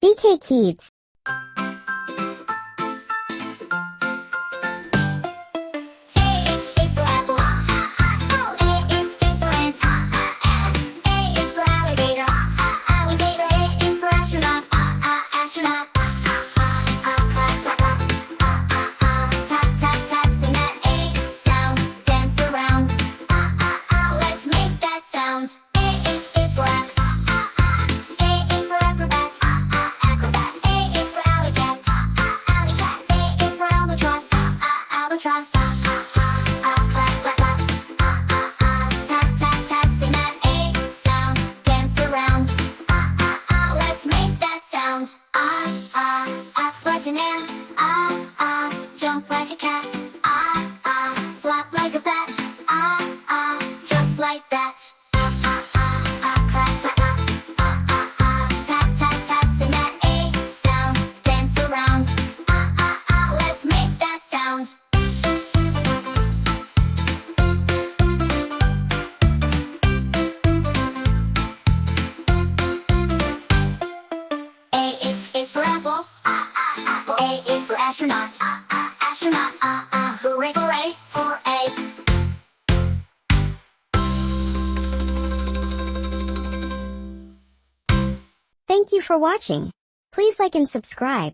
BK Kids. Act like an ant. Jump like a cat. Flap like a bat. Just like that. Tap, tap, tap, sing that A sound. Dance around. Let's make that sound. A is for apple. A is for astronaut. Astronaut. Hooray for A, for A. Thank you for watching. Please like and subscribe.